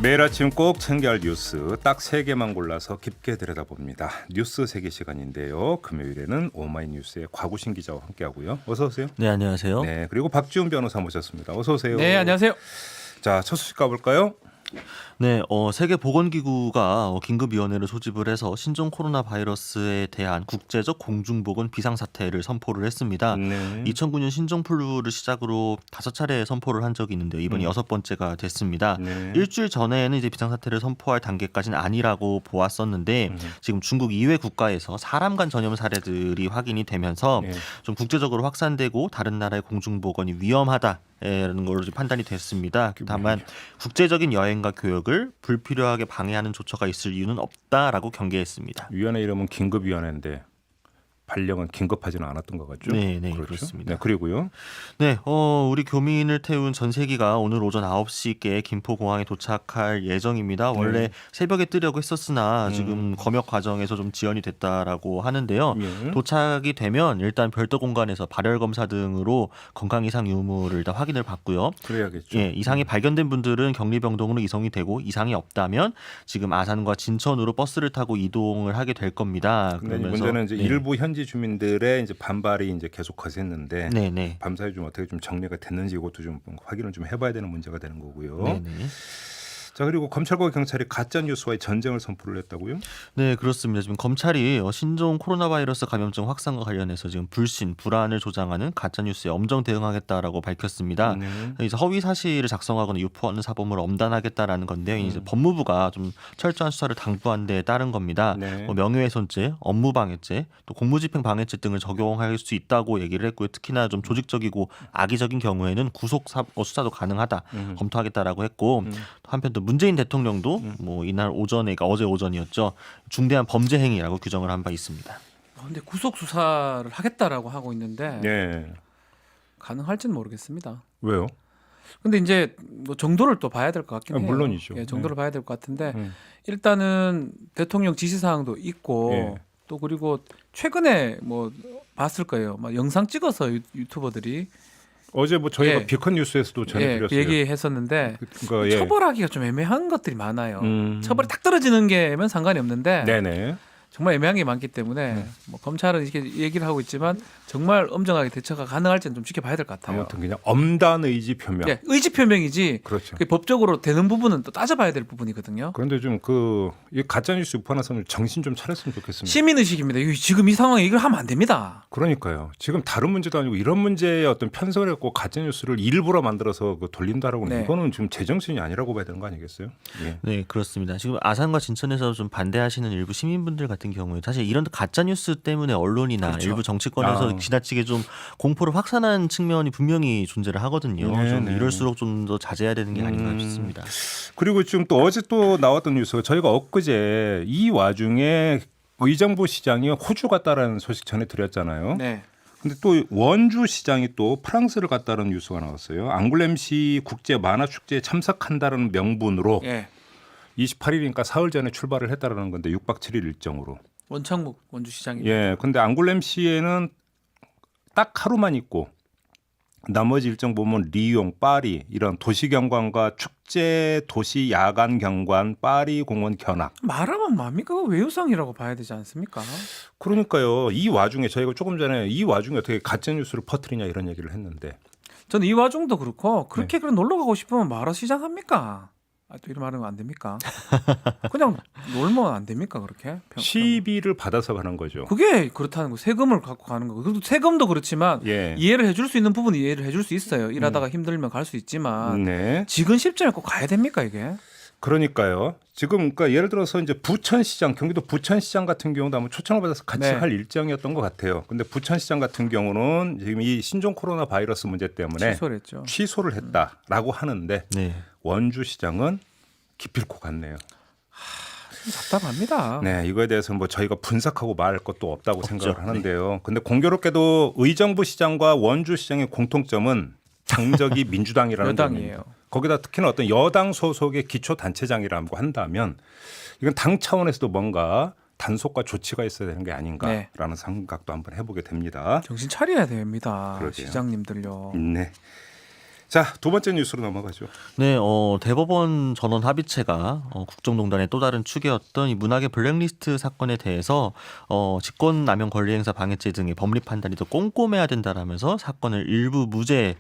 매일 아침 꼭 챙겨야 할 뉴스 딱 3개만 골라서 깊게 들여다봅니다. 뉴스 세계 시간인데요. 금요일에는 오마이뉴스의 곽우신 기자와 함께하고요. 어서 오세요. 네, 안녕하세요. 네, 그리고 박지훈 변호사 모셨습니다. 어서 오세요. 네, 안녕하세요. 자, 첫 소식 가볼까요? 네, 세계보건기구가 긴급위원회를 소집을 해서 신종 코로나 바이러스에 대한 국제적 공중보건 비상사태를 선포를 했습니다. 네. 2009년 신종플루를 시작으로 5차례 선포를 한 적이 있는데 이번이 6번째가 됐습니다. 네. 일주일 전에는 이제 비상사태를 선포할 단계까지는 아니라고 보았었는데 지금 중국 이외 국가에서 사람 간 전염 사례들이 확인이 되면서 네. 좀 국제적으로 확산되고 다른 나라의 공중보건이 위험하다. 라는 걸로 판단이 됐습니다. 다만 국제적인 여행과 교역을 불필요하게 방해하는 조처가 있을 이유는 없다라고 경계했습니다. 위원회 이름은 긴급위원회인데 발령은 긴급하지는 않았던 것 같죠? 네, 그렇죠? 그렇습니다. 네, 그리고요. 네, 우리 교민을 태운 전세기가 오늘 오전 9시께 김포공항에 도착할 예정입니다. 원래 새벽에 뜨려고 했었으나 지금 검역 과정에서 좀 지연이 됐다라고 하는데요. 예. 도착이 되면 일단 별도 공간에서 발열 검사 등으로 건강 이상 유무를 일단 확인을 받고요. 그래야겠죠. 예, 이상이 발견된 분들은 격리병동으로 이송이 되고 이상이 없다면 지금 아산과 진천으로 버스를 타고 이동을 하게 될 겁니다. 근데 문제는 이제 일부 현지 주민들의 이제 반발이 이제 계속 거셌는데 네네. 밤사이 좀 어떻게 좀 정리가 됐는지 이것도 좀 확인을 좀 해봐야 되는 문제가 되는 거고요. 네네. 자, 그리고 검찰과 경찰이 가짜 뉴스와의 전쟁을 선포를 했다고요? 네, 그렇습니다. 지금 검찰이 신종 코로나 바이러스 감염증 확산과 관련해서 지금 불신, 불안을 조장하는 가짜 뉴스에 엄정 대응하겠다라고 밝혔습니다. 이제 허위 사실을 작성하거나 유포하는 사범을 엄단하겠다라는 건데요. 이제 법무부가 좀 철저한 수사를 당부한 데에 따른 겁니다. 네. 명예훼손죄, 업무방해죄, 또 공무집행 방해죄 등을 적용할 수 있다고 얘기를 했고요. 특히나 좀 조직적이고 악의적인 경우에는 구속 수사도 가능하다 검토하겠다라고 했고 한편 또 문재인 대통령도 뭐 이날 오전에, 그러니까 어제 오전이었죠. 중대한 범죄 행위라고 규정을 한 바 있습니다. 근데 구속 수사를 하겠다라고 하고 있는데 네. 가능할지는 모르겠습니다. 왜요? 근데 이제 뭐 정도를 또 봐야 될 것 같긴 해요. 물론이죠. 예, 정도를 봐야 될 것 같은데 음. 일단은 대통령 지시사항도 있고 예. 또 그리고 최근에 뭐 봤을 거예요. 막 영상 찍어서 유튜버들이 어제 뭐 저희가 예. 비컨 뉴스에서도 전해드렸어요. 그 얘기했었는데 그러니까, 예. 처벌하기가 좀 애매한 것들이 많아요. 음. 처벌이 딱 떨어지는 게면 상관이 없는데 네네. 정말 애매한 게 많기 때문에 뭐 검찰은 이렇게 얘기를 하고 있지만 정말 엄정하게 대처가 가능할지는 좀 지켜봐야 될 것 같아요. 아무튼 그냥 엄단 의지 표명. 예, 의지 표명이지. 그렇죠. 그게 법적으로 되는 부분은 또 따져봐야 될 부분이거든요. 그런데 좀 이 가짜 뉴스 유포하는 사람들 정신 좀 차렸으면 좋겠습니다. 시민 의식입니다. 지금 이 상황에 이걸 하면 안 됩니다. 그러니까요. 지금 다른 문제도 아니고 이런 문제에 어떤 편성을 했고 가짜 뉴스를 일부러 만들어서 돌린다라고는 네. 이거는 지금 제정신이 아니라고 봐야 되는 거 아니겠어요? 예. 네, 그렇습니다. 지금 아산과 진천에서 좀 반대하시는 일부 시민분들 같은 경우에 사실 이런 가짜 뉴스 때문에 언론이나 그렇죠. 일부 정치권에서 지나치게 좀 공포를 확산하는 측면이 분명히 존재를 하거든요. 네, 좀 네. 이럴수록 좀 더 자제해야 되는 게 아닌가 싶습니다. 그리고 지금 또 어제 또 나왔던 뉴스가 저희가 엊그제 이 와중에 의정부 시장이 호주 갔다라는 소식 전해드렸잖아요. 네. 근데 또 원주 시장이 또 프랑스를 갔다는 뉴스가 나왔어요. 앙굴렘시 국제 만화 축제에 참석한다는 명분으로 예. 28일이니까 사흘 전에 출발을 했다라는 건데 6박 7일 일정으로. 원창묵 원주시장입니다. 예. 근데 앙굴렘시에는 딱 하루만 있고 나머지 일정 보면 리옹, 파리 이런 도시 경관과 축제 도시 야간 경관, 파리 공원 견학. 말하면 뭡니까? 그거 외유성이라고 봐야 되지 않습니까? 그러니까요. 이 와중에 저희가 조금 전에 이 와중에 어떻게 가짜 뉴스를 퍼뜨리냐 이런 얘기를 했는데. 저는 이 와중도 그렇고 그렇게 그냥 놀러 가고 싶으면 말아 시작합니까? 또 이런 말은 안 됩니까? 그냥 놀면 안 됩니까? 그렇게 시비를 받아서 가는 거죠. 그게 그렇다는 거. 세금을 갖고 가는 거. 그래도 세금도 그렇지만 예. 이해를 해줄 수 있는 부분은 이해를 해줄 수 있어요. 일하다가 힘들면 갈 수 있지만 네. 지금 십자에 꼭 가야 됩니까 이게? 그러니까요. 지금 그러니까 예를 들어서 이제 부천시장, 경기도 부천시장 같은 경우도 아마 초청을 받아서 같이 네. 할 일정이었던 것 같아요. 근데 부천시장 같은 경우는 지금 이 신종 코로나 바이러스 문제 때문에 취소를 했죠. 취소를 했다라고 하는데 네. 원주시장은 기필코 갔네요. 답답합니다. 네, 이거에 대해서는 뭐 저희가 분석하고 말할 것도 없다고 생각을 하는데요. 근데 공교롭게도 의정부 시장과 원주 시장의 공통점은 당적이 민주당이라는 여당이에요. 점입니다. 거기다 특히나 어떤 여당 소속의 기초단체장이라고 한다면 이건 당 차원에서도 뭔가 단속과 조치가 있어야 되는 게 아닌가라는 생각도 한번 해보게 됩니다. 정신 차려야 됩니다. 그러게요. 시장님들요. 네. 자, 두 번째 뉴스로 넘어가죠. 네, 대법원 전원 합의체가 국정농단의 또 다른 축이었던 이 문학의 블랙리스트 사건에 대해서 직권남용 권리행사 방해죄 등의 법리 판단이 더 꼼꼼해야 된다라면서 사건을 일부 무죄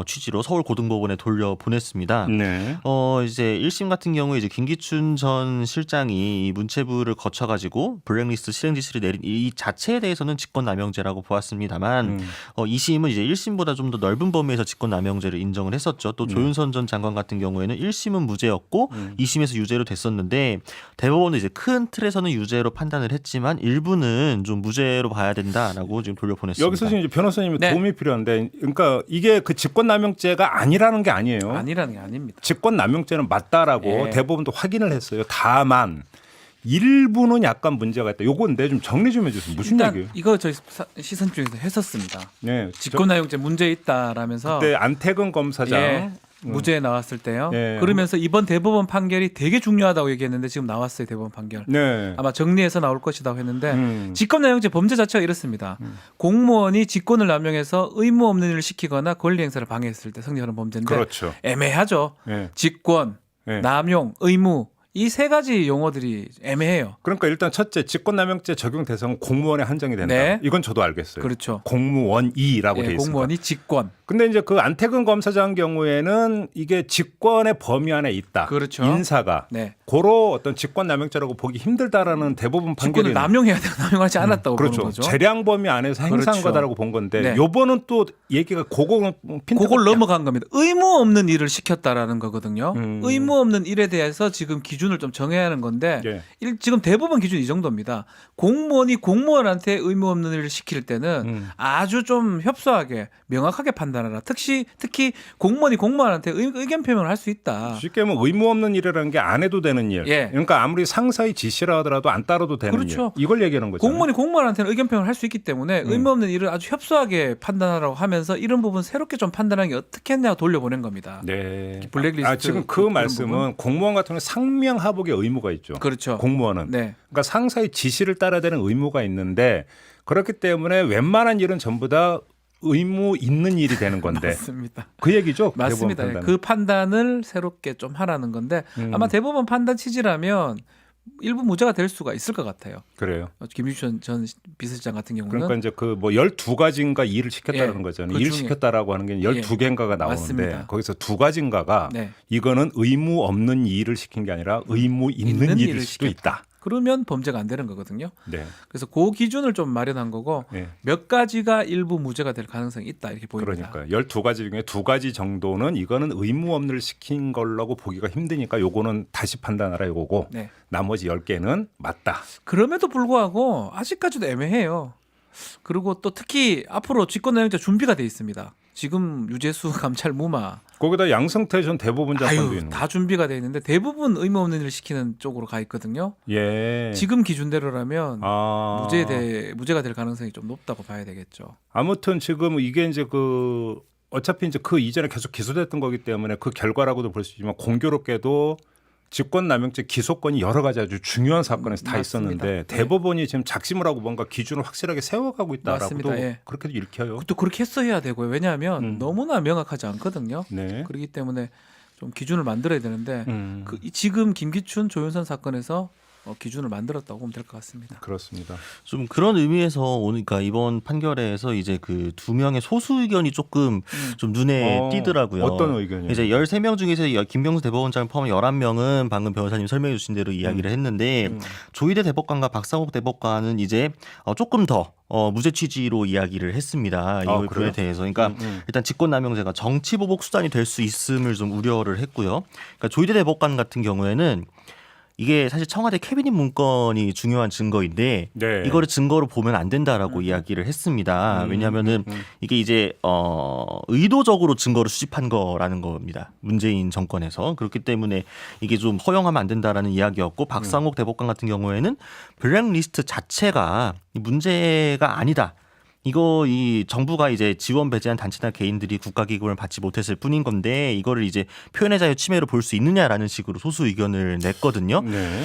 취지로 서울고등법원에 돌려보냈습니다. 네. 이제 1심 같은 경우에 이제 김기춘 전 실장이 이 문체부를 거쳐가지고 블랙리스트 실행 지시를 내린 이 자체에 대해서는 직권남용죄라고 보았습니다만 2심은 이제 1심보다 좀 더 넓은 범위에서 직권남용죄를 인정을 했었죠. 또 조윤선 전 장관 같은 경우에는 1심은 무죄였고 2심에서 유죄로 됐었는데 대법원은 이제 큰 틀에서는 유죄로 판단을 했지만 일부는 좀 무죄로 봐야 된다라고 지금 돌려보냈습니다. 여기서 지금 이제 변호사님의 네. 도움이 필요한데, 그러니까 이게 그 직권남용죄가 아니라는 게 아니에요. 아니라는 게 아닙니다. 직권남용죄는 맞다라고 예. 대법원도 확인을 했어요. 다만 일부는 약간 문제가 있다. 요건 내 좀 정리 좀 해주세요. 무슨 일단 얘기예요? 이거 저희 시선 중에서 했었습니다. 네, 직권남용죄 문제 있다라면서 그때 안태근 검사장 예, 무죄 나왔을 때요. 예. 그러면서 이번 대법원 판결이 되게 중요하다고 얘기했는데 지금 나왔어요. 대법원 판결. 네. 아마 정리해서 나올 것이라고 했는데 직권남용죄 범죄 자체가 이렇습니다. 음. 공무원이 직권을 남용해서 의무 없는 일을 시키거나 권리 행사를 방해했을 때 성립하는 범죄인데 그렇죠. 애매하죠. 네. 직권, 네. 남용, 의무 이 세 가지 용어들이 애매해요. 그러니까 일단 첫째 직권남용죄 적용 대상은 공무원에 한정이 된다. 네. 이건 저도 알겠어요. 그렇죠. 공무원이라고 예, 돼 있습니다. 공무원이 직권. 근데 이제 그 안태근 검사장 경우에는 이게 직권의 범위 안에 있다. 그렇죠. 인사가 네. 고로 어떤 직권남용죄라고 보기 힘들다라는 대법원 판결이 직권을 남용해야 되고 남용하지 않았다고 그렇죠. 보는 거죠. 재량 범위 안에서 행사한 그렇죠. 거다라고 본 건데 네. 요번은 또 얘기가 그걸 넘어간 겁니다. 의무 없는 일을 시켰다라는 거거든요. 음. 의무 없는 일에 대해서 지금 기준을 좀 정해야 하는 건데 예. 지금 대법원 기준 이 정도입니다. 공무원이 공무원한테 의무 없는 일을 시킬 때는 아주 좀 협소하게 명확하게 판단하라. 특히 공무원이 공무원한테 의견 표명을 할 수 있다. 쉽게 하면 의무 없는 일이라는 게 안 해도 되는 일. 예. 그러니까 아무리 상사의 지시라 하더라도 안 따라도 되는 그렇죠. 일. 이걸 얘기하는 거죠. 공무원이 공무원한테는 의견 표명을 할 수 있기 때문에 의무 없는 일을 아주 협소하게 판단하라고 하면서 이런 부분 새롭게 좀 판단하는 게 어떻게 했냐고 돌려보낸 겁니다. 네. 블랙리스트 지금 그 그런 말씀은 부분? 공무원 같은 경우는 상명하복의 의무가 있죠. 그렇죠. 공무원은. 네. 그러니까 상사의 지시를 따라야 되는 의무가 있는데 그렇기 때문에 웬만한 일은 전부 다 의무 있는 일이 되는 건데 맞습니다. 그 얘기죠. 맞습니다. 대법원 판단은. 그 판단을 새롭게 좀 하라는 건데 아마 대법원 판단 취지라면 일부 무죄가 될 수가 있을 것 같아요. 그래요. 김유천 전 비서실장 같은 경우는 그러니까 이제 그 뭐 12가지인가 일을 시켰다는 예, 거잖아요. 그 일 중에. 시켰다라고 하는 게 12개인가가 나오는데 맞습니다. 거기서 2가지인가가 네. 이거는 의무 없는 일을 시킨 게 아니라 의무 있는 일일 수도 있다. 그러면 범죄가 안 되는 거거든요. 네. 그래서 그 기준을 좀 마련한 거고 네. 몇 가지가 일부 무죄가 될 가능성이 있다 이렇게 보입니다. 그러니까요. 12가지 중에 2가지 정도는 이거는 의무 없는 일 시킨 걸라고 보기가 힘드니까 요거는 다시 판단하라 이거고 네. 나머지 10개는 맞다. 그럼에도 불구하고 아직까지도 애매해요. 그리고 또 특히 앞으로 직권남용죄 준비가 돼 있습니다. 지금 유재수 감찰 무마 거기다 양승태 전 대법원 장관도 있는 다 준비가 돼 있는데 대부분 의무 없는 일을 시키는 쪽으로 가 있거든요. 예. 지금 기준대로라면 아. 무죄가 될 가능성이 좀 높다고 봐야 되겠죠. 아무튼 지금 이게 이제 그 어차피 이제 그 이전에 계속 기소됐던 거기 때문에 그 결과라고도 볼 수 있지만 공교롭게도 직권남용죄 기소권이 여러 가지 아주 중요한 사건에서 다 맞습니다. 있었는데 예. 대법원이 지금 작심을 하고 뭔가 기준을 확실하게 세워가고 있다라고도 맞습니다. 예. 그렇게도 읽혀요. 또 그렇게 했어야 되고요. 왜냐하면 너무나 명확하지 않거든요. 네. 그렇기 때문에 좀 기준을 만들어야 되는데 음. 지금 김기춘 조윤선 사건에서 기준을 만들었다고 보면 될 것 같습니다. 그렇습니다. 좀 그런 의미에서 오니까 이번 판결에서 이제 그 2명의 소수 의견이 조금 좀 눈에 띄더라고요. 어떤 의견이요? 이제 13명 중에서 김병수 대법원장을 포함한 11명은 방금 변호사님 설명해 주신 대로 이야기를 했는데 조희대 대법관과 박상욱 대법관은 이제 조금 더 무죄 취지로 이야기를 했습니다. 이 그래요? 부분에 대해서. 그러니까 일단 직권남용죄가 정치보복 수단이 될 수 있음을 좀 우려를 했고요. 그러니까 조희대 대법관 같은 경우에는 이게 사실 청와대 캐비닛 문건이 중요한 증거인데 네. 이거를 증거로 보면 안 된다라고 이야기를 했습니다. 왜냐하면은 이게 이제 의도적으로 증거를 수집한 거라는 겁니다. 문재인 정권에서. 그렇기 때문에 이게 좀 허용하면 안 된다라는 이야기였고 박상욱 대법관 같은 경우에는 블랙리스트 자체가 문제가 아니다. 이거 이 정부가 이제 지원 배제한 단체나 개인들이 국가기금을 받지 못했을 뿐인 건데 이거를 이제 표현의 자유 침해로 볼 수 있느냐라는 식으로 소수 의견을 냈거든요. 네.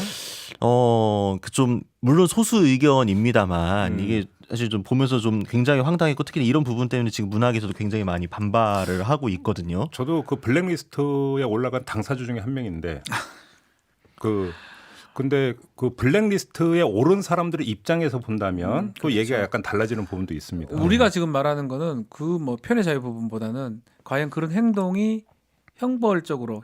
좀 물론 소수 의견입니다만 이게 사실 좀 보면서 좀 굉장히 황당했고 특히 이런 부분 때문에 지금 문학에서도 굉장히 많이 반발을 하고 있거든요. 저도 그 블랙리스트에 올라간 당사자 중에 한 명인데 근데 그 블랙리스트에 오른 사람들의 입장에서 본다면 또 그렇죠. 얘기가 약간 달라지는 부분도 있습니다. 우리가 지금 말하는 거는 그 뭐 편의 자유 부분보다는 과연 그런 행동이 형법적으로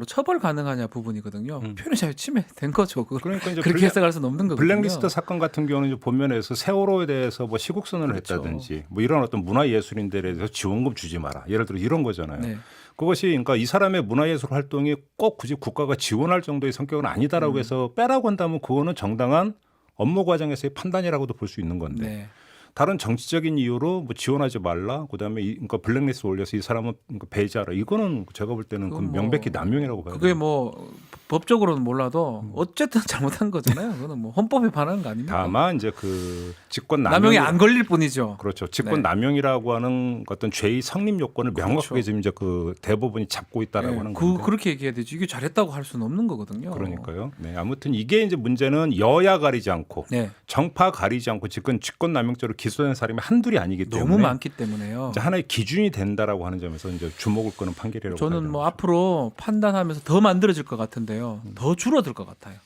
처벌 가능하냐 부분이거든요. 편의 자유 침해된 거죠. 그러니까 이제 그렇게 해석할 수는 없는 거거든요. 블랙리스트 사건 같은 경우는 이제 본면에서 세월호에 대해서 뭐 시국선언을 그렇죠. 했다든지 뭐 이런 어떤 문화예술인들에 대해서 지원금 주지 마라. 예를 들어 이런 거잖아요. 네. 그것이 그러니까 이 사람의 문화예술 활동이 꼭 굳이 국가가 지원할 정도의 성격은 아니다라고 해서 빼라고 한다면 그거는 정당한 업무 과정에서의 판단이라고도 볼 수 있는 건데 네. 다른 정치적인 이유로 뭐 지원하지 말라. 그다음에 그러니까 블랙리스트 올려서 이 사람은 그러니까 배제하라. 이거는 제가 볼 때는 그 그건 뭐 명백히 남용이라고 봐요. 그게 뭐 법적으로는 몰라도 어쨌든 잘못한 거잖아요. 그거는 뭐 헌법에 반하는 거 아닙니까? 다만 이제 그 직권 남용이 안 걸릴 뿐이죠. 그렇죠. 직권 네. 남용이라고 하는 어떤 죄의 성립 요건을 명확하게 그렇죠. 지금 이제 그 대법원이 잡고 있다라고 네, 하는 건데. 그렇게 얘기해야 되지. 이게 잘했다고 할 수는 없는 거거든요. 그러니까요. 네, 아무튼 이게 이제 문제는 여야 가리지 않고 네. 정파 가리지 않고 직권 남용죄로 기소된 사람이 한둘이 아니기 때문에 너무 많기 때문에요. 이제 하나의 기준이 된다라고 하는 점에서 이제 주목을 끄는 판결이라고 봐야 저는 되는 뭐 거죠. 앞으로 판단하면서 더 만들어질 것 같은데요. 더 줄어들 것 같아요.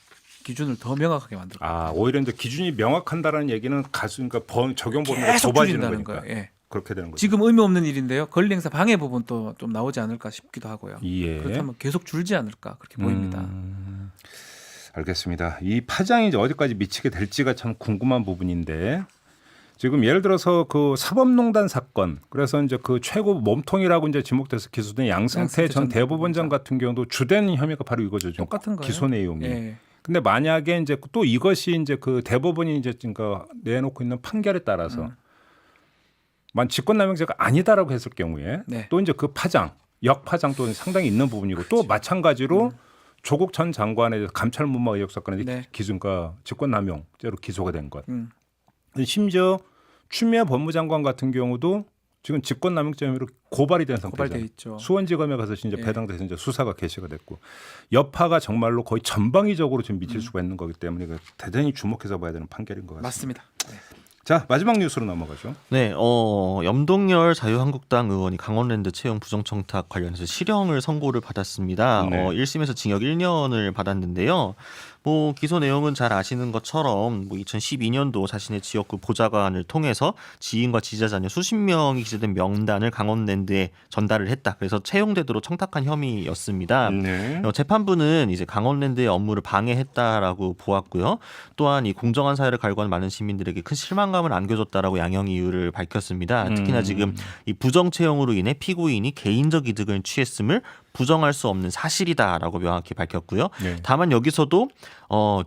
기준을 더 명확하게 만들 것 같아요. 오히려 이제 기준이 명확한다라는 얘기는 그러니까 적용 범위가 계속 좁아지는 줄인다는 거니까. 거예요. 예. 그렇게 되는 거죠. 지금 의미 없는 일인데요. 권리행사 방해 부분도 좀 나오지 않을까 싶기도 하고요. 예. 그렇다면 계속 줄지 않을까 그렇게 보입니다. 알겠습니다. 이 파장이 이제 어디까지 미치게 될지가 참 궁금한 부분인데 지금 예를 들어서 그 사법농단 사건 그래서 이제 그 최고 몸통이라고 이제 지목돼서 기소된 양승태 전 대법원장 같은 경우도 주된 혐의가 바로 이거죠. 지금 똑같은 거예요. 기소 내용이. 예. 근데 만약에 이제 또 이것이 이제 그 대법원이 이제 그러니까 내놓고 있는 판결에 따라서 만 직권남용죄가 아니다라고 했을 경우에 네. 또 이제 그 파장, 역파장 또 상당히 있는 부분이고 또 마찬가지로 조국 전 장관의 감찰문마 의혹 사건에 네. 기준과 직권남용죄로 기소가 된 것. 음. 심지어 추미애 법무장관 같은 경우도 지금 직권남용죄 혐의로 고발이 된 고발돼 상태죠. 있죠. 수원지검에 가서 이제 예. 배당돼서 이제 수사가 개시가 됐고 여파가 정말로 거의 전방위적으로 좀 미칠 수가 있는 거기 때문에 이거 대단히 주목해서 봐야 되는 판결인 것 같습니다. 맞습니다. 네. 자 마지막 뉴스로 넘어가죠. 네, 염동열 자유한국당 의원이 강원랜드 채용 부정청탁 관련해서 실형을 선고를 받았습니다. 네. 1심에서 징역 1년을 받았는데요. 뭐 기소 내용은 잘 아시는 것처럼 뭐 2012년도 자신의 지역구 보좌관을 통해서 지인과 지지자 자녀 수십 명이 기재된 명단을 강원랜드에 전달을 했다. 그래서 채용되도록 청탁한 혐의였습니다. 네. 재판부는 이제 강원랜드의 업무를 방해했다라고 보았고요. 또한 이 공정한 사회를 갈구하는 많은 시민들에게 큰 실망감을 안겨줬다라고 양형 이유를 밝혔습니다. 특히나 지금 이 부정 채용으로 인해 피고인이 개인적 이득을 취했음을 부정할 수 없는 사실이다라고 명확히 밝혔고요. 네. 다만 여기서도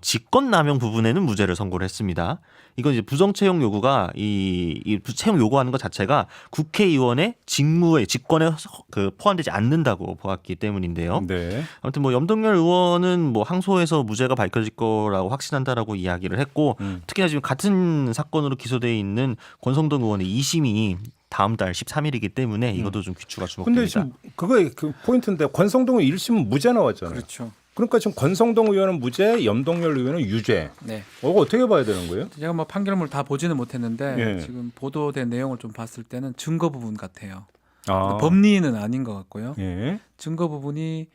직권남용 부분에는 무죄를 선고를 했습니다. 이건 이제 부정 채용 요구가 이 채용 요구하는 것 자체가 국회의원의 직무에 직권에 그 포함되지 않는다고 보았기 때문인데요. 네. 아무튼 뭐 염동열 의원은 뭐 항소해서 무죄가 밝혀질 거라고 확신한다라고 이야기를 했고 특히나 지금 같은 사건으로 기소돼 있는 권성동 의원의 2심이 다음 달 13일이기 때문에 이것도 좀 귀추가 근데 주목됩니다. 지금 그거 그 포인트인데 권성동 1심은 무죄 나왔잖아요. 그렇죠. 그러니까 지금 권성동 의원은 무죄, 염동열 의원은 유죄. 네. 이거 어떻게 봐야 되는 거예요? 제가 뭐 판결문을 다 보지는 못했는데 예. 지금 보도된 내용을 좀 봤을 때는 증거 부분 같아요. 아. 법리는 아닌 것 같고요. 예. 증거 부분이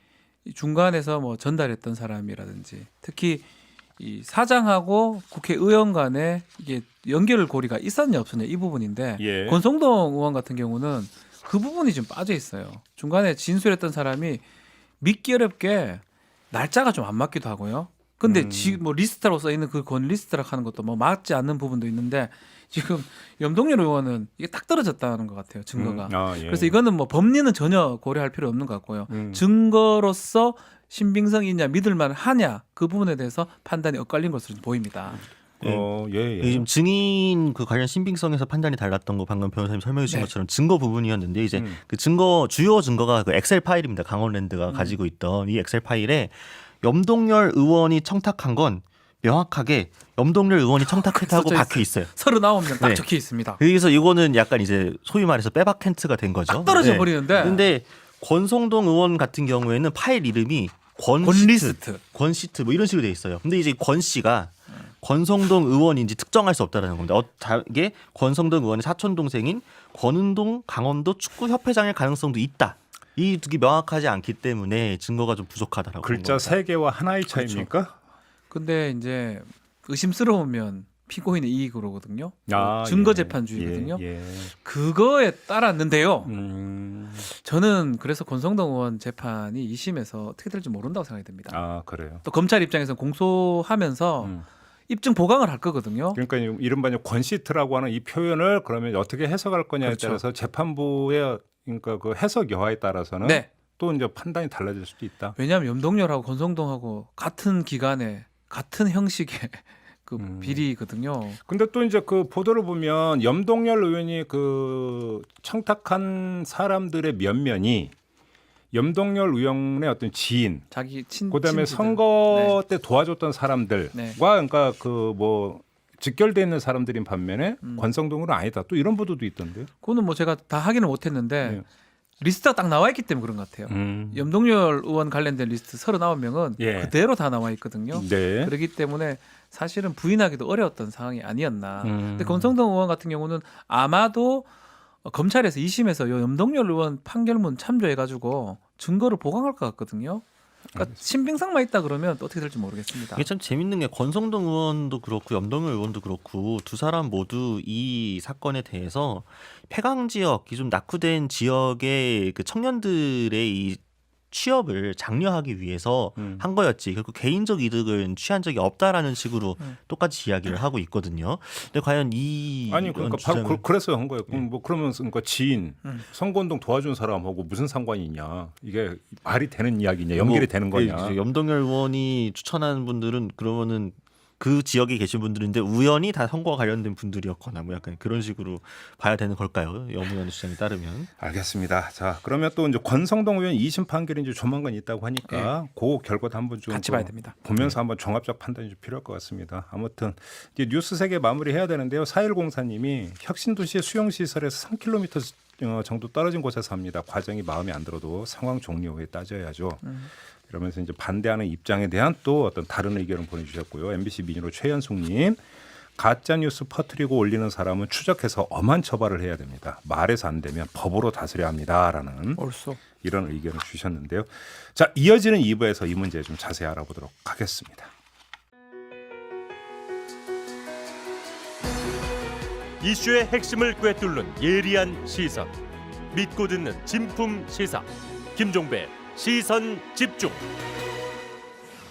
중간에서 뭐 전달했던 사람이라든지 특히 이 사장하고 국회의원 간에 이게 연결고리가 있었냐 없었냐 이 부분인데 예. 권성동 의원 같은 경우는 그 부분이 좀 빠져 있어요. 중간에 진술했던 사람이 믿기 어렵게 날짜가 좀 안 맞기도 하고요. 근데 지금 뭐 리스트라고 써 있는 그 권 리스트라고 하는 것도 뭐 맞지 않는 부분도 있는데 지금 염동열 의원은 이게 딱 떨어졌다는 것 같아요. 증거가. 예. 그래서 이거는 뭐 법리는 전혀 고려할 필요 없는 것 같고요. 음. 증거로서 신빙성이 있냐 믿을만 하냐 그 부분에 대해서 판단이 엇갈린 것으로 보입니다. 예. 지금 증인 그 관련 신빙성에서 판단이 달랐던 거 방금 변호사님 설명해 주신 네. 것처럼 증거 부분이었는데 이제 그 증거 주요 증거가 그 엑셀 파일입니다. 강원랜드가 가지고 있던 이 엑셀 파일에 염동열 의원이 청탁한 건 명확하게 염동열 의원이 청탁했다고 써져 박혀 있어요. 39명 딱 네. 적혀 있습니다. 그래서 이거는 약간 이제 소위 말해서 빼박 텐트가 된 거죠. 딱 떨어져 네. 버리는데 근데 권성동 의원 같은 경우에는 파일 이름이 권리스트. 권시트 뭐 이런 식으로 돼 있어요. 근데 이제 권 씨가 권성동 의원인지 특정할 수 없다라는 겁니다. 이게 권성동 의원의 사촌 동생인 권은동 강원도 축구협회장일 가능성도 있다. 이 두 개 명확하지 않기 때문에 증거가 좀 부족하다라고. 글자 세 개와 하나의 차이입니까? 근데 이제 의심스러우면 피고인의 이익으로거든요. 아, 증거 예. 재판주의거든요. 예. 그거에 따랐는데요. 음. 저는 그래서 권성동 의원 재판이 2심에서 어떻게 될지 모른다고 생각이 듭니다. 아, 그래요. 또 검찰 입장에서는 공소하면서 입증 보강을 할 거거든요. 그러니까 이른바 권시트라고 하는 이 표현을 그러면 어떻게 해석할 거냐에 그렇죠. 따라서 재판부의 그러니까 그 해석 여하에 따라서는 네. 또 이제 판단이 달라질 수도 있다. 왜냐하면 염동열하고 권성동하고 같은 기간에 같은 형식의 그 비리거든요. 근데 또 이제 그 보도를 보면 염동열 의원이 그 청탁한 사람들의 면면이 염동열 의원의 어떤 지인, 자기 친 그다음에 친지들. 선거 때 도와줬던 사람들과 네. 그러니까 그 뭐 직결돼 있는 사람들인 반면에 권성동은 아니다. 또 이런 보도도 있던데요. 그거는 뭐 제가 다 확인을 못했는데 네. 리스트가 딱 나와 있기 때문에 그런 것 같아요. 염동열 의원 관련된 리스트 39명은 예. 그대로 다 나와 있거든요. 네. 그렇기 때문에 사실은 부인하기도 어려웠던 상황이 아니었나. 음. 근데 권성동 의원 같은 경우는 아마도 검찰에서 2심에서 요 염동열 의원 판결문 참조해가지고 증거를 보강할 것 같거든요. 그러니까 신빙성만 있다 그러면 또 어떻게 될지 모르겠습니다. 이게 참 재밌는 게 권성동 의원도 그렇고 염동열 의원도 그렇고 두 사람 모두 이 사건에 대해서 폐강 지역, 이 좀 낙후된 지역의 그 청년들의 이 취업을 장려하기 위해서 한 거였지. 결국 개인적 이득을 취한 적이 없다라는 식으로 똑같이 이야기를 하고 있거든요. 근데 과연 아니 그러니까 바로 그래서 한 거예요. 뭐 그러면 그러니까 지인 선거운동 도와준 사람하고 무슨 상관이 있냐? 이게 말이 되는 이야기냐? 연결이 되는 거냐? 염동열 의원이 추천하는 분들은 그러면은 그 지역에 계신 분들인데 우연히 다 선거와 관련된 분들이었거나 뭐 약간 그런 식으로 봐야 되는 걸까요? 염 의원의 주장에 따르면. 알겠습니다. 자, 그러면 또 이제 권성동 의원 2심 판결이 이제 조만간 있다고 하니까 그 결과도 한번 좀 같이 봐야 됩니다. 보면서 한번 종합적 판단이 좀 필요할 것 같습니다. 아무튼 이제 뉴스 3개 마무리해야 되는데요. 4104님이 혁신도시의 수용시설에서 3km 정도 떨어진 곳에서 삽니다. 과정이 마음에 안 들어도 상황 종료 후에 따져야죠. 이러면서 이제 반대하는 입장에 대한 또 어떤 다른 의견을 보내주셨고요. MBC 미니로 최현숙님, 가짜 뉴스 퍼뜨리고 올리는 사람은 추적해서 엄한 처벌을 해야 됩니다. 말해서 안 되면 법으로 다스려야 합니다라는 옳소. 이런 의견을 주셨는데요. 자, 이어지는 2부에서 이 문제 좀 자세히 알아보도록 하겠습니다. 이슈의 핵심을 꿰뚫는 예리한 시선, 믿고 듣는 진품 시사 김종배 시선 집중.